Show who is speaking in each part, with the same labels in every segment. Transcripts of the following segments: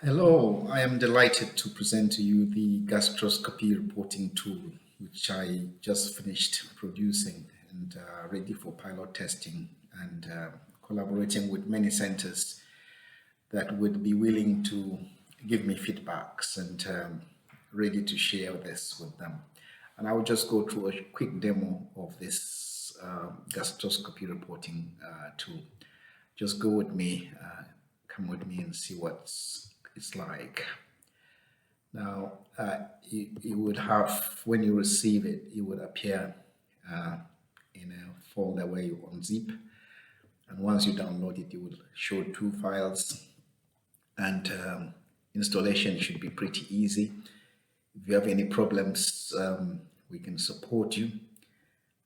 Speaker 1: Hello, I am delighted to present to you the gastroscopy reporting tool, which I just finished producing and ready for pilot testing and collaborating with many centers that would be willing to give me feedbacks and ready to share this with them. And I will just go through a quick demo of this gastroscopy reporting tool. Just go with me, come with me and see what it's like. Now, you would have, when you receive it, it would appear in a folder where you unzip. And once you download it, it will show two files. And installation should be pretty easy. If you have any problems, we can support you.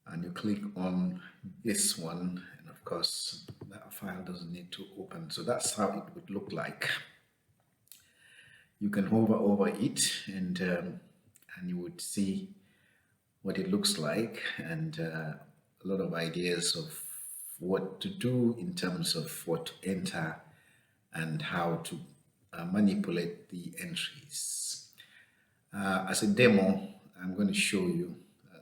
Speaker 1: And you click on this one, and of course, that file doesn't need to open. So that's how it would look like. You can hover over it, and you would see what it looks like, and a lot of ideas of what to do in terms of what to enter and how to manipulate the entries. As a demo, I'm going to show you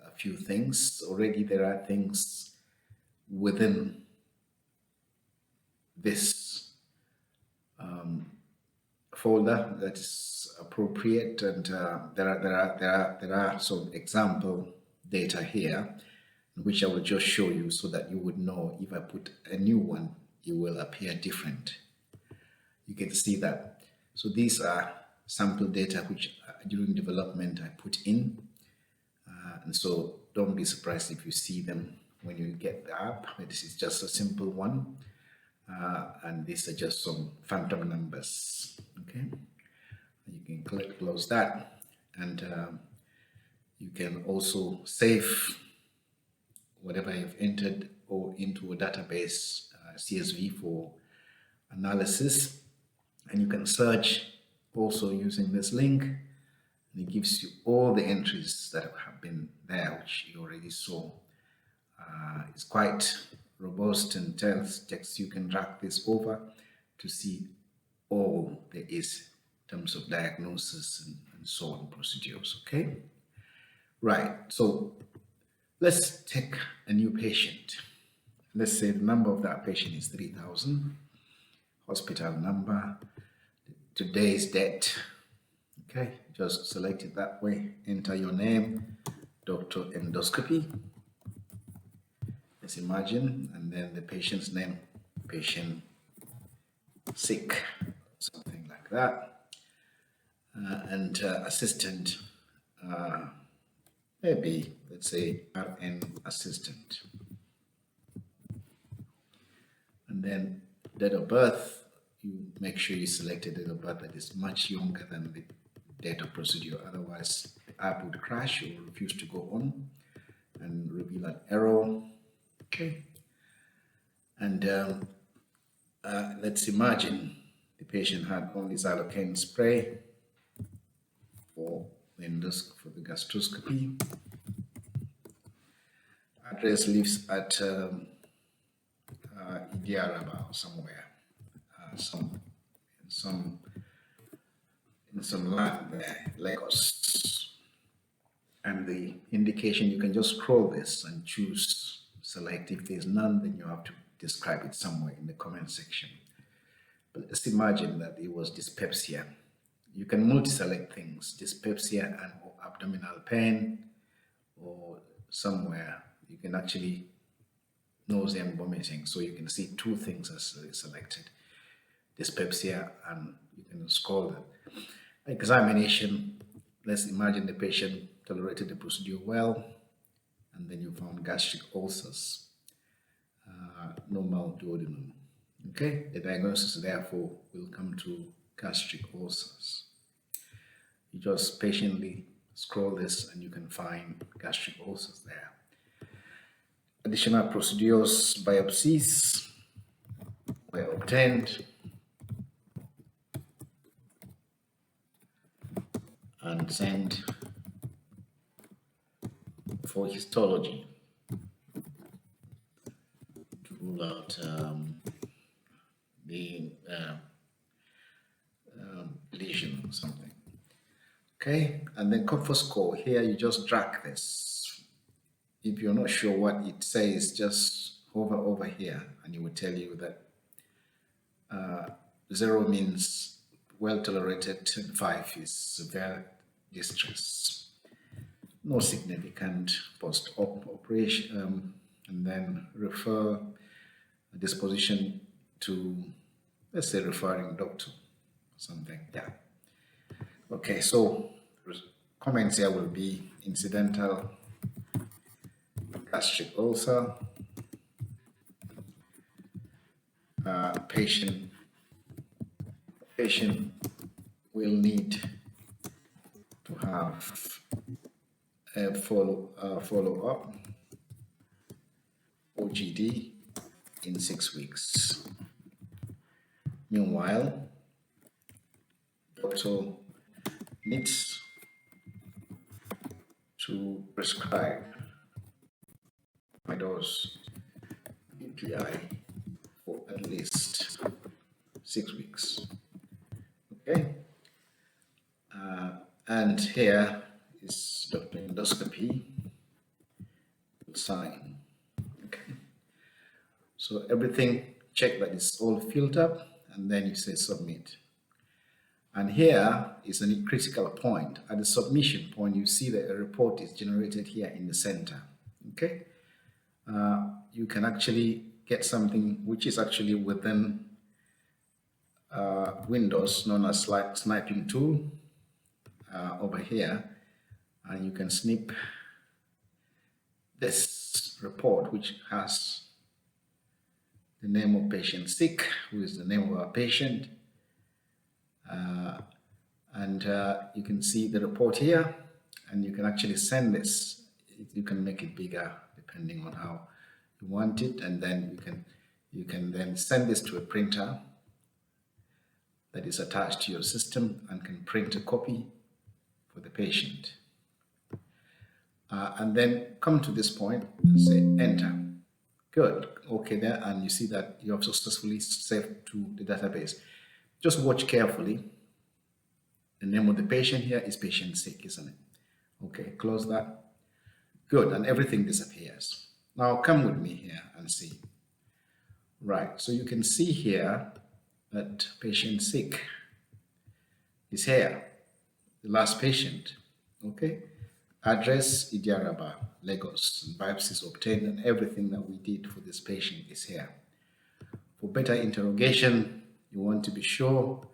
Speaker 1: a few things. Already there are things within this folder that is appropriate, and there are some example data here, which I will just show you so that you would know if I put a new one, it will appear different. You can see that. So these are sample data which during development I put in, and so don't be surprised if you see them when you get the app. This is just a simple one, and these are just some phantom numbers. Okay, you can close that, and you can also save whatever you've entered or into a database, CSV, for analysis. And you can search also using this link, and it gives you all the entries that have been there, which you already saw. It's quite robust and tells text. You can drag this over to see all there is in terms of diagnosis and so on procedures. Okay, right. So let's take a new patient. Let's say the number of that patient is 3,000. Hospital number, today's date. Okay, just select it that way. Enter your name, Dr. Endoscopy. Let's imagine, and then the patient's name, patient sick, something like that. And assistant, maybe let's say RN assistant. And then date of birth, you make sure you select a date of birth that is much younger than the date of procedure. Otherwise, the app would crash or refuse to go on and reveal an error. Okay. And let's imagine the patient had only xylocaine spray for the gastroscopy. Address lives at Idiaraba or somewhere, in some land there, Lagos. And the indication, you can just scroll this and choose, select. If there's none, then you have to describe it somewhere in the comment section. But let's imagine that it was dyspepsia. You can multi-select things, dyspepsia and or abdominal pain, or somewhere you can actually nausea and vomiting. So you can see two things as selected, dyspepsia, and you can scroll them. Examination, let's imagine the patient tolerated the procedure well, and then you found gastric ulcers, normal duodenum. Okay, the diagnosis therefore will come to gastric ulcers. You just patiently scroll this and you can find gastric ulcers there. Additional procedures, biopsies were obtained, and sent for histology to rule out lesion or something. Okay, and then comfort score. Here you just drag this. If you're not sure what it says, just hover over here and it will tell you that 0 means well tolerated and 5 is severe distress. No significant post-op operation, and then refer disposition to, let's say, referring doctor, something. Yeah. Okay, so comments here will be incidental gastric ulcer, patient will need to have a follow-up OGD in 6 weeks. Meanwhile, doctor needs to prescribe high dose UPI for at least 6 weeks. Okay, and here is Dr. Endoscopy sign. Okay, so everything, check that it's all filled up, and then you say submit. And here is a critical point. At the submission point, you see that a report is generated here in the center. Okay, you can actually get something which is actually within Windows, known as sniping tool over here, and you can snip this report, which has the name of patient sick, who is the name of our patient, and you can see the report here, and you can actually send this. You can make it bigger depending on how you want it, and then you can then send this to a printer that is attached to your system and can print a copy for the patient. And then come to this point and say enter. Good. Okay there, and you see that you have successfully saved to the database. Just watch carefully. The name of the patient here is patient sick, isn't it? Okay, close that. Good, and everything disappears. Now come with me here and see. Right, so you can see here that patient sick is here, the last patient. Okay, address Idiaraba, Lagos, biopsies obtained, and everything that we did for this patient is here. For better interrogation, you want to be sure,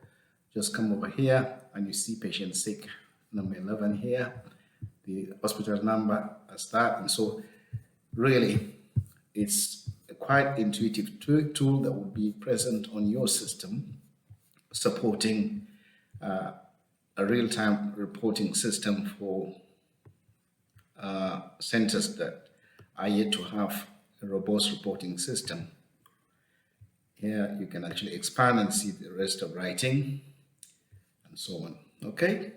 Speaker 1: just come over here and you see patient sick number 11 here, the hospital number as that, and so really it's a quite intuitive tool that would be present on your system, supporting a real-time reporting system for centers that are yet to have a robust reporting system. Here you can actually expand and see the rest of writing and so on. Okay,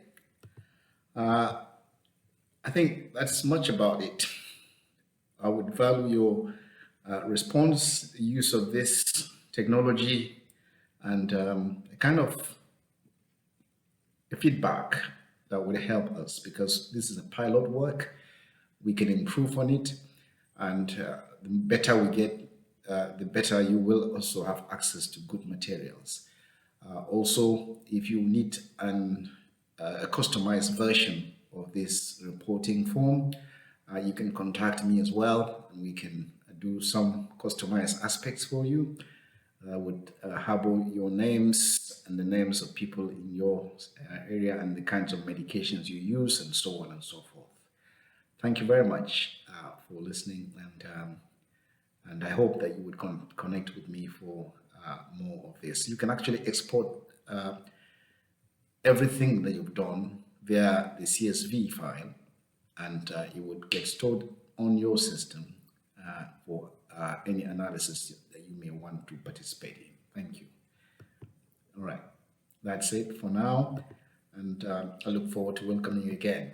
Speaker 1: I think that's much about it. I would value your response, use of this technology, and kind of a feedback that would help us, because this is a pilot work. We can improve on it, and the better we get, the better you will also have access to good materials. Also, if you need a customized version of this reporting form, you can contact me as well, and we can do some customized aspects for you. Would have your names and the names of people in your area and the kinds of medications you use and so on and so forth. Thank you very much for listening, and I hope that you would connect with me for more of this. You can actually export everything that you've done via the CSV file, and it would get stored on your system for any analysis that you may want to participate in. Thank you. All right, that's it for now, and I look forward to welcoming you again.